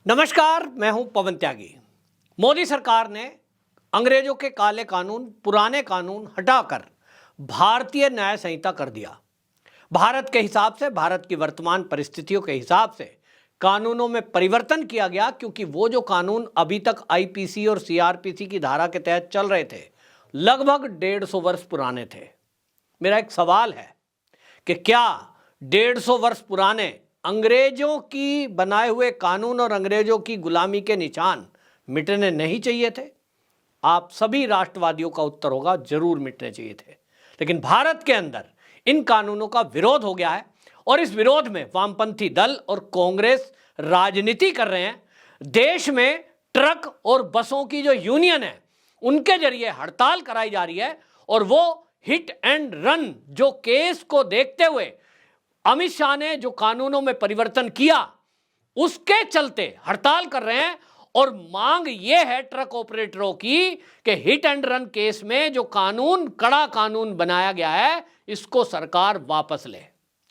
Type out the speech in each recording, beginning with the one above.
नमस्कार, मैं हूं पवन त्यागी। मोदी सरकार ने अंग्रेजों के काले कानून, पुराने कानून हटाकर भारतीय न्याय संहिता कर दिया। भारत के हिसाब से, भारत की वर्तमान परिस्थितियों के हिसाब से कानूनों में परिवर्तन किया गया, क्योंकि वो जो कानून अभी तक आईपीसी और सीआरपीसी की धारा के तहत चल रहे थे, लगभग 150 वर्ष पुराने थे। मेरा एक सवाल है कि क्या 150 वर्ष पुराने अंग्रेजों की बनाए हुए कानून और अंग्रेजों की गुलामी के निशान मिटने नहीं चाहिए थे? आप सभी राष्ट्रवादियों का उत्तर होगा, जरूर मिटने चाहिए थे। लेकिन भारत के अंदर इन कानूनों का विरोध हो गया है और इस विरोध में वामपंथी दल और कांग्रेस राजनीति कर रहे हैं। देश में ट्रक और बसों की जो यूनियन है, उनके जरिए हड़ताल कराई जा रही है और वो हिट एंड रन जो केस को देखते हुए अमित शाह ने जो कानूनों में परिवर्तन किया, उसके चलते हड़ताल कर रहे हैं। और मांग यह है ट्रक ऑपरेटरों की कि हिट एंड रन केस में जो कानून, कड़ा कानून बनाया गया है, इसको सरकार वापस ले।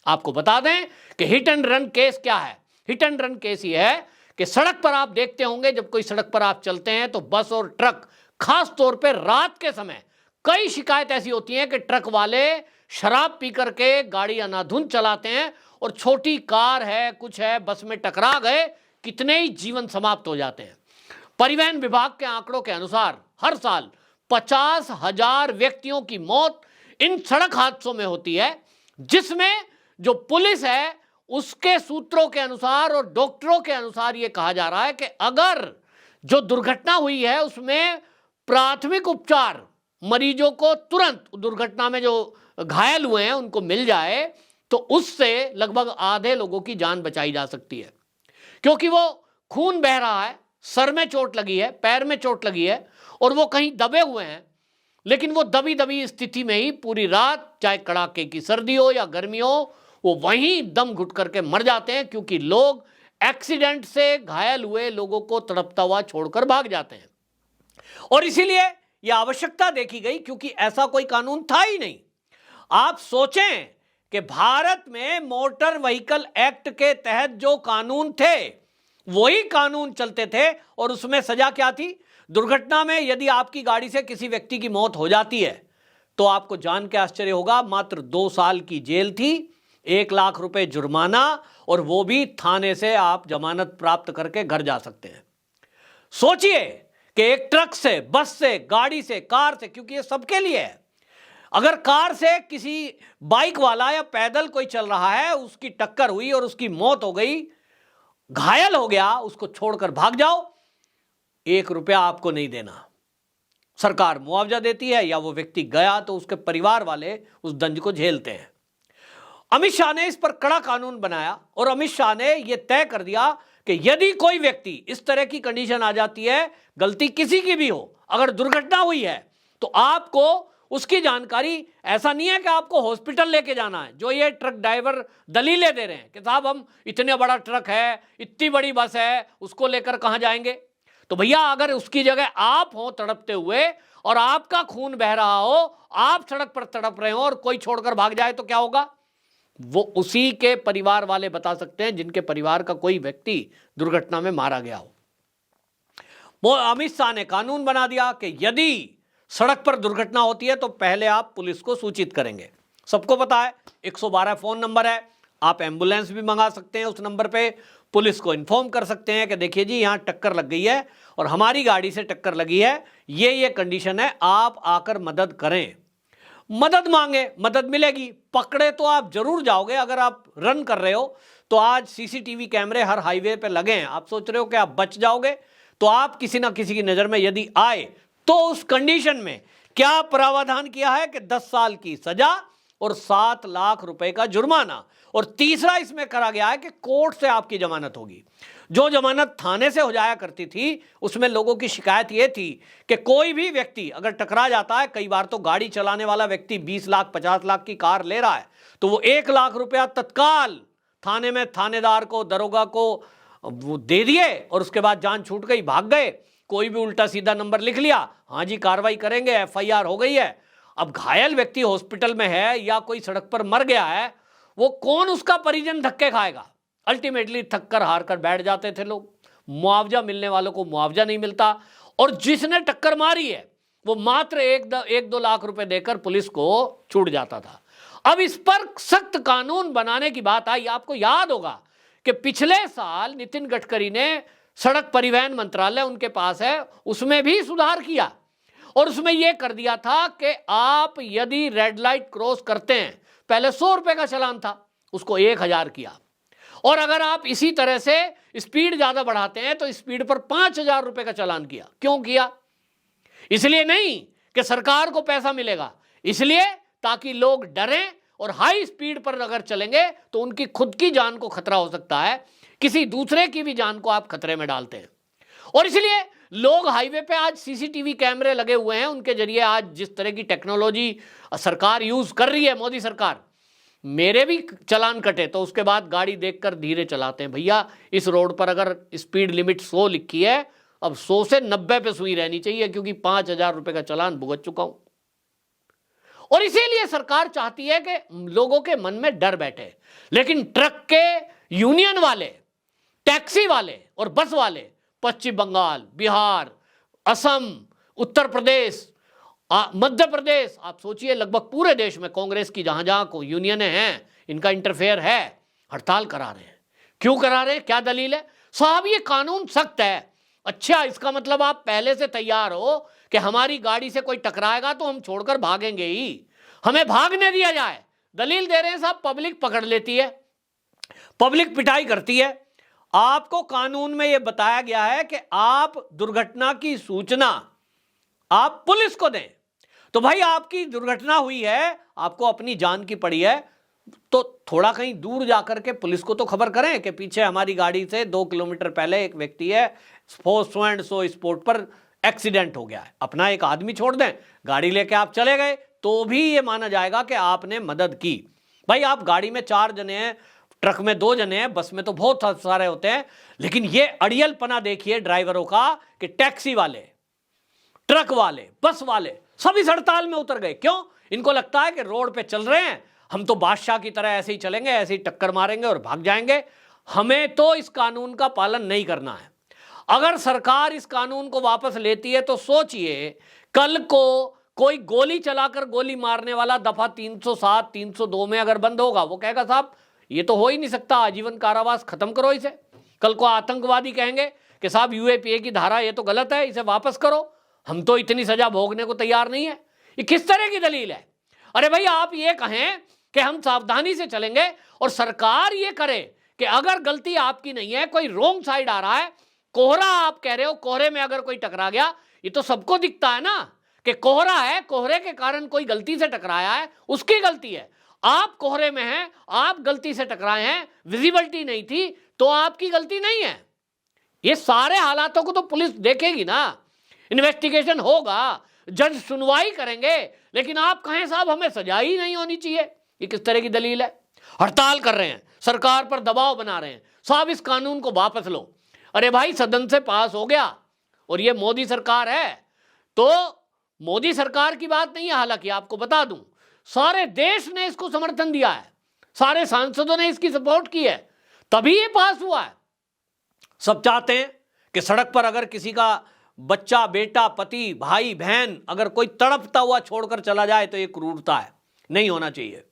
आपको बता दें कि हिट एंड रन केस क्या है। हिट एंड रन केस ये है कि सड़क पर आप देखते होंगे, जब कोई सड़क पर आप चलते हैं तो बस और ट्रक, खास तौर पे रात के समय, कई शिकायत ऐसी होती है कि ट्रक वाले शराब पी करके गाड़ी अनाधुन चलाते हैं और छोटी कार है, कुछ है, बस में टकरा गए, कितने ही जीवन समाप्त हो जाते हैं। परिवहन विभाग के आंकड़ों के अनुसार हर साल 50,000 व्यक्तियों की मौत इन सड़क हादसों में होती है, जिसमें जो पुलिस है उसके सूत्रों के अनुसार और डॉक्टरों के अनुसार यह कहा जा रहा है कि अगर जो दुर्घटना हुई है उसमें प्राथमिक उपचार मरीजों को तुरंत, दुर्घटना में जो घायल हुए हैं उनको मिल जाए, तो उससे लगभग आधे लोगों की जान बचाई जा सकती है। क्योंकि वो खून बह रहा है, सर में चोट लगी है, पैर में चोट लगी है और वो कहीं दबे हुए हैं, लेकिन वो दबी दबी स्थिति में ही पूरी रात, चाहे कड़ाके की सर्दी हो या गर्मी हो, वो वहीं दम घुट करके मर जाते हैं, क्योंकि लोग एक्सीडेंट से घायल हुए लोगों को तड़पता हुआ छोड़कर भाग जाते हैं। और इसीलिए यह आवश्यकता देखी गई, क्योंकि ऐसा कोई कानून था ही नहीं। आप सोचें कि भारत में मोटर व्हीकल एक्ट के तहत जो कानून थे, वही कानून चलते थे और उसमें सजा क्या थी? दुर्घटना में यदि आपकी गाड़ी से किसी व्यक्ति की मौत हो जाती है तो आपको जान के आश्चर्य होगा, मात्र 2 साल की जेल थी, 1 लाख रुपए जुर्माना, और वो भी थाने से आप जमानत प्राप्त करके घर जा सकते हैं। सोचिए कि एक ट्रक से, बस से, गाड़ी से, कार से, क्योंकि ये सबके लिए है, अगर कार से किसी बाइक वाला या पैदल कोई चल रहा है, उसकी टक्कर हुई और उसकी मौत हो गई, घायल हो गया, उसको छोड़कर भाग जाओ, 1 रुपया आपको नहीं देना, सरकार मुआवजा देती है, या वो व्यक्ति गया तो उसके परिवार वाले उस दंड को झेलते हैं। अमित शाह ने इस पर कड़ा कानून बनाया और अमित शाह ने यह तय कर दिया कि यदि कोई व्यक्ति, इस तरह की कंडीशन आ जाती है, गलती किसी की भी हो, अगर दुर्घटना हुई है तो आपको उसकी जानकारी, ऐसा नहीं है कि आपको हॉस्पिटल लेके जाना है, जो ये ट्रक ड्राइवर दलीलें दे रहे हैं कि साहब हम इतने बड़ा ट्रक है, इतनी बड़ी बस है, उसको लेकर कहां जाएंगे। तो भैया, अगर उसकी जगह आप हो तड़पते हुए और आपका खून बह रहा हो, आप सड़क पर तड़प रहे हो और कोई छोड़कर भाग जाए तो क्या होगा? वो उसी के परिवार वाले बता सकते हैं जिनके परिवार का कोई व्यक्ति दुर्घटना में मारा गया हो। वो अमित शाह ने कानून बना दिया कि यदि सड़क पर दुर्घटना होती है तो पहले आप पुलिस को सूचित करेंगे। सबको पता है 112 फोन नंबर है, आप एम्बुलेंस भी मंगा सकते हैं उस नंबर पे, पुलिस को इन्फॉर्म कर सकते हैं कि देखिए जी, यहाँ टक्कर लग गई है और हमारी गाड़ी से टक्कर लगी है, ये कंडीशन है, आप आकर मदद करें। मदद मांगे, मदद मिलेगी। पकड़े तो आप जरूर जाओगे। अगर आप रन कर रहे हो तो आज सीसीटीवी कैमरे हर हाईवे पे लगे हैं, आप सोच रहे हो कि आप बच जाओगे, तो आप किसी ना किसी की नजर में यदि आए तो उस कंडीशन में क्या प्रावधान किया है कि 10 साल की सजा और 7 लाख रुपए का जुर्माना। और तीसरा इसमें करा गया है कि कोर्ट से आपकी जमानत होगी। जो जमानत थाने से हो जाया करती थी, उसमें लोगों की शिकायत यह थी कि कोई भी व्यक्ति अगर टकरा जाता है, कई बार तो गाड़ी चलाने वाला व्यक्ति 20 लाख 50 लाख की कार ले रहा है, तो वो 1 लाख रुपया तत्काल थाने में थानेदार को, दरोगा को वो दे दिए और उसके बाद जान छूट गई, भाग गए। कोई भी उल्टा सीधा नंबर लिख लिया, हाँ जी कार्रवाई करेंगे, एफआईआर हो गई है। अब घायल व्यक्ति हॉस्पिटल में है या कोई सड़क पर मर गया है, वो कौन उसका परिजन धक्के खाएगा? अल्टीमेटली थक कर हार कर बैठ जाते थे लोग। मुआवजा मिलने वालों को मुआवजा नहीं मिलता, और जिसने टक्कर मारी है वो मात्र 1-2 लाख रुपए देकर पुलिस को छूट जाता था। अब इस पर सख्त कानून बनाने की बात आई। आपको याद होगा कि पिछले साल नितिन गडकरी ने सड़क परिवहन मंत्रालय उनके पास है, उसमें भी सुधार किया और उसमें यह कर दिया था कि आप यदि रेड लाइट क्रॉस करते हैं, पहले 100 रुपए का चालान था, उसको 1000 किया, और अगर आप इसी तरह से स्पीड ज्यादा बढ़ाते हैं तो स्पीड पर 5000 रुपए का चालान किया। क्यों किया? इसलिए नहीं कि सरकार को पैसा मिलेगा, इसलिए ताकि लोग डरें और हाई स्पीड पर अगर चलेंगे तो उनकी खुद की जान को खतरा हो सकता है, किसी दूसरे की भी जान को आप खतरे में डालते हैं। और इसलिए लोग हाईवे पे आज सीसीटीवी कैमरे लगे हुए हैं, उनके जरिए आज जिस तरह की टेक्नोलॉजी सरकार यूज कर रही है, मोदी सरकार, मेरे भी चालान कटे तो उसके बाद गाड़ी देखकर धीरे चलाते हैं। भैया इस रोड पर अगर स्पीड लिमिट 100 लिखी है, अब 100 से 90 पे सुई रहनी चाहिए, क्योंकि 5000 रुपए का चालान भुगत चुका हूं। और इसीलिए सरकार चाहती है कि लोगों के मन में डर बैठे। लेकिन ट्रक के यूनियन वाले, टैक्सी वाले और बस वाले पश्चिम बंगाल, बिहार, असम, उत्तर प्रदेश, मध्य प्रदेश, आप सोचिए लगभग पूरे देश में कांग्रेस की जहां जहां को यूनियनें हैं, इनका इंटरफेयर है, हड़ताल करा रहे हैं। क्यों करा रहे हैं? क्या दलील है? साहब ये कानून सख्त है। अच्छा, इसका मतलब आप पहले से तैयार हो कि हमारी गाड़ी से कोई टकराएगा तो हम छोड़कर भागेंगे ही, हमें भागने दिया जाए। दलील दे रहे हैं साहब, पब्लिक पकड़ लेती है, पब्लिक पिटाई करती है। आपको कानून में यह बताया गया है कि आप दुर्घटना की सूचना आप पुलिस को दें। तो भाई आपकी दुर्घटना हुई है, आपको अपनी जान की पड़ी है, तो थोड़ा कहीं दूर जाकर के पुलिस को तो खबर करें कि पीछे हमारी गाड़ी से 2 किलोमीटर पहले एक व्यक्ति है, सो एंड सो स्पॉट पर एक्सीडेंट हो गया है। अपना एक आदमी छोड़ दें, गाड़ी लेके आप चले गए तो भी ये माना जाएगा कि आपने मदद की। भाई आप गाड़ी में 4 जने हैं, ट्रक में 2 जने हैं, बस में तो बहुत सारे होते हैं, लेकिन ये अड़ियलपना देखिए ड्राइवरों का कि टैक्सी वाले, ट्रक वाले, बस वाले सब इस हड़ताल में उतर गए। क्यों? इनको लगता है कि रोड पे चल रहे हैं, हम तो बादशाह की तरह ऐसे ही चलेंगे, ऐसे ही टक्कर मारेंगे और भाग जाएंगे। हमें तो इस कानून का पालन नहीं करना है। अगर सरकार इस कानून को वापस लेती है तो सोचिए, कल को कोई गोली चलाकर गोली मारने वाला दफा 307, 302 में अगर बंद होगा, वो कहेगा साहब ये तो हो ही नहीं सकता, आजीवन कारावास खत्म करो इसे। कल को आतंकवादी कहेंगे कि साहब यूएपीए की धारा ये तो गलत है, इसे वापस करो, हम तो इतनी सजा भोगने को तैयार नहीं है। ये किस तरह की दलील है? अरे भाई आप ये कहें कि हम सावधानी से चलेंगे और सरकार ये करे कि अगर गलती आपकी नहीं है, कोई रोंग साइड आ रहा है, कोहरा आप कह रहे हो, कोहरे में अगर कोई टकरा गया, ये तो सबको दिखता है ना कि कोहरा है, कोहरे के कारण कोई गलती से टकराया है, उसकी गलती है। आप कोहरे में हैं, आप गलती से टकराए हैं, विजिबिलिटी नहीं थी तो आपकी गलती नहीं है। ये सारे हालातों को तो पुलिस देखेगी ना, इन्वेस्टिगेशन होगा, जज सुनवाई करेंगे, लेकिन आप कहें साहब हमें सजा ही नहीं होनी चाहिए, ये किस तरह की दलील है? हड़ताल कर रहे हैं, सरकार पर दबाव बना रहे हैं, साहब इस कानून को वापस लो। अरे भाई सदन से पास हो गया और ये मोदी सरकार है, तो मोदी सरकार की बात नहीं है, हालांकि आपको बता दूं सारे देश ने इसको समर्थन दिया है, सारे सांसदों ने इसकी सपोर्ट की है, तभी ये पास हुआ है। सब चाहते हैं कि सड़क पर अगर किसी का बच्चा, बेटा, पति, भाई, बहन अगर कोई तड़पता हुआ छोड़कर चला जाए तो ये क्रूरता है, नहीं होना चाहिए,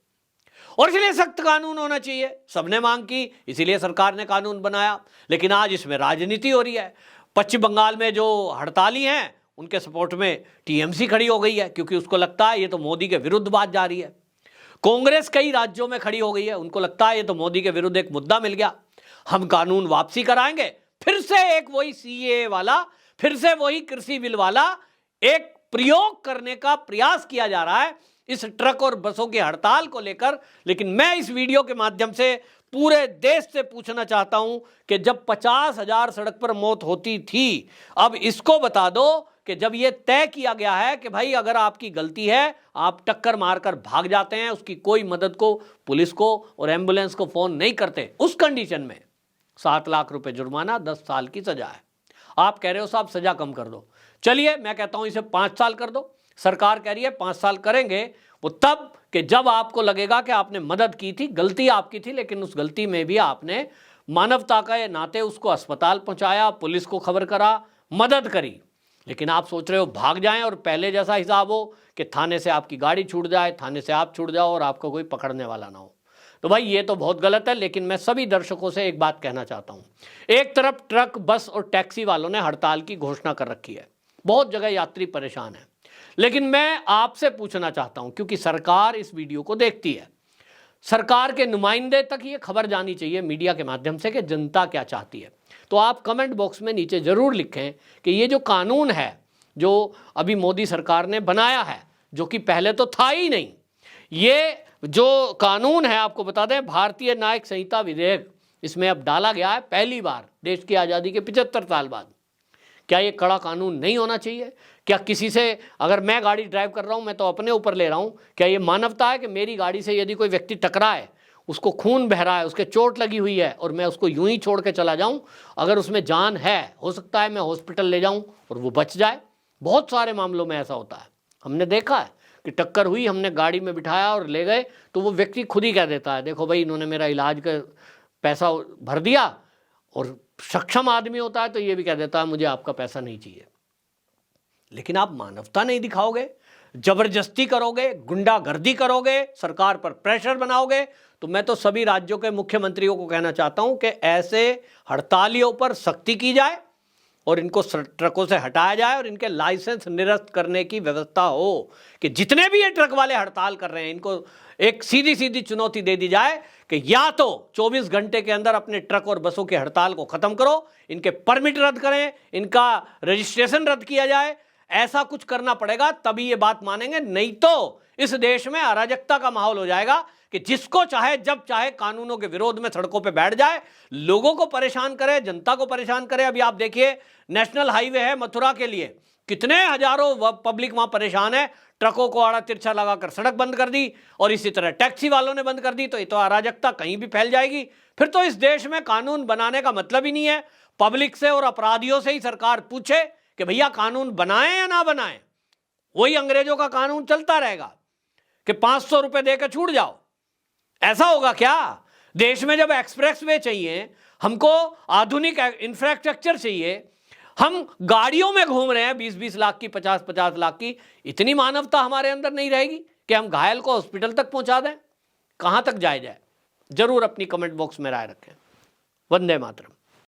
और इसलिए सख्त कानून होना चाहिए। सबने मांग की, इसीलिए सरकार ने कानून बनाया, लेकिन आज इसमें राजनीति हो रही है। पश्चिम बंगाल में जो हड़ताली हैं उनके सपोर्ट में टीएमसी खड़ी हो गई है, क्योंकि उसको लगता है ये तो मोदी के विरुद्ध बात जा रही है। कांग्रेस कई राज्यों में खड़ी हो गई है, उनको लगता है ये तो मोदी के विरुद्ध एक मुद्दा मिल गया, हम कानून वापसी कराएंगे। फिर से एक वही सीए वाला, फिर से वही कृषि बिल वाला एक प्रयोग करने का प्रयास किया जा रहा है इस ट्रक और बसों की हड़ताल को लेकर। लेकिन मैं इस वीडियो के माध्यम से पूरे देश से पूछना चाहता हूं कि जब 50,000 सड़क पर मौत होती थी, अब इसको बता दो कि जब यह तय किया गया है कि भाई अगर आपकी गलती है, आप टक्कर मारकर भाग जाते हैं, उसकी कोई मदद को पुलिस को और एम्बुलेंस को फोन नहीं करते, उस कंडीशन में 7 लाख रुपए जुर्माना, 10 साल की सजा है। आप कह रहे हो साहब सजा कम कर दो, चलिए मैं कहता हूं इसे 5 साल कर दो। सरकार कह रही है 5 साल करेंगे, वो तब कि जब आपको लगेगा कि आपने मदद की थी, गलती आपकी थी, लेकिन उस गलती में भी आपने मानवता के नाते उसको अस्पताल पहुंचाया, पुलिस को खबर करा, मदद करी। लेकिन आप सोच रहे हो भाग जाएं और पहले जैसा हिसाब हो कि थाने से आपकी गाड़ी छूट जाए, थाने से आप छूट जाओ और आपको कोई पकड़ने वाला ना हो। तो भाई ये तो बहुत गलत है। लेकिन मैं सभी दर्शकों से एक बात कहना चाहता हूं, एक तरफ ट्रक, बस और टैक्सी वालों ने हड़ताल की घोषणा कर रखी है, बहुत जगह यात्री परेशान है। लेकिन मैं आपसे पूछना चाहता हूं, क्योंकि सरकार इस वीडियो को देखती है, सरकार के नुमाइंदे तक ये खबर जानी चाहिए मीडिया के माध्यम से कि जनता क्या चाहती है। तो आप कमेंट बॉक्स में नीचे जरूर लिखें कि ये जो कानून है जो अभी मोदी सरकार ने बनाया है, जो कि पहले तो था ही नहीं, ये जो कानून है, आपको बता दें, भारतीय न्यायिक संहिता विधेयक इसमें अब डाला गया है पहली बार देश की आज़ादी के 75 साल बाद। क्या ये कड़ा कानून नहीं होना चाहिए? क्या किसी से, अगर मैं गाड़ी ड्राइव कर रहा हूं, मैं तो अपने ऊपर ले रहा हूं, क्या ये मानवता है कि मेरी गाड़ी से यदि कोई व्यक्ति टकराए, उसको खून बह रहा है, उसके चोट लगी हुई है और मैं उसको यूं ही छोड़ के चला जाऊं? अगर उसमें जान है, हो सकता है मैं हॉस्पिटल ले जाऊं और वो बच जाए। बहुत सारे मामलों में ऐसा होता है, हमने देखा है कि टक्कर हुई, हमने गाड़ी में बिठाया और ले गए, तो वो व्यक्ति खुद ही कह देता है, देखो भाई इन्होंने मेरा इलाज का पैसा भर दिया। और सक्षम आदमी होता है तो ये भी कह देता है मुझे आपका पैसा नहीं चाहिए। लेकिन आप मानवता नहीं दिखाओगे, जबरदस्ती करोगे, गुंडागर्दी करोगे, सरकार पर प्रेशर बनाओगे, तो मैं तो सभी राज्यों के मुख्यमंत्रियों को कहना चाहता हूं कि ऐसे हड़तालियों पर सख्ती की जाए और इनको ट्रकों से हटाया जाए और इनके लाइसेंस निरस्त करने की व्यवस्था हो कि जितने भी ये ट्रक वाले हड़ताल कर रहे हैं इनको एक सीधी सीधी चुनौती दे दी जाए कि या तो 24 घंटे के अंदर अपने ट्रक और बसों की हड़ताल को खत्म करो, इनके परमिट रद्द करें, इनका रजिस्ट्रेशन रद्द किया जाए। ऐसा कुछ करना पड़ेगा तभी ये बात मानेंगे, नहीं तो इस देश में अराजकता का माहौल हो जाएगा कि जिसको चाहे जब चाहे कानूनों के विरोध में सड़कों पे बैठ जाए, लोगों को परेशान करे, जनता को परेशान करे। अभी आप देखिए नेशनल हाईवे है मथुरा के लिए, कितने हजारों पब्लिक वहां परेशान है, ट्रकों को आड़ा तिरछा लगाकर सड़क बंद कर दी और इसी तरह टैक्सी वालों ने बंद कर दी। तो ये तो अराजकता कहीं भी फैल जाएगी। फिर तो इस देश में कानून बनाने का मतलब ही नहीं है। पब्लिक से और अपराधियों से ही सरकार पूछे कि भैया कानून बनाएं या ना बनाएं। वही अंग्रेजों का कानून चलता रहेगा कि 500 रुपए देकर छूट जाओ। ऐसा होगा क्या? देश में जब एक्सप्रेस वे चाहिए, हमको आधुनिक इंफ्रास्ट्रक्चर चाहिए, हम गाड़ियों में घूम रहे हैं 20-20 लाख की, 50-50 लाख की, इतनी मानवता हमारे अंदर नहीं रहेगी कि हम घायल को हॉस्पिटल तक पहुंचा दें? कहां तक जाया जाए? जरूर अपनी कमेंट बॉक्स में राय रखें। वंदे मातरम।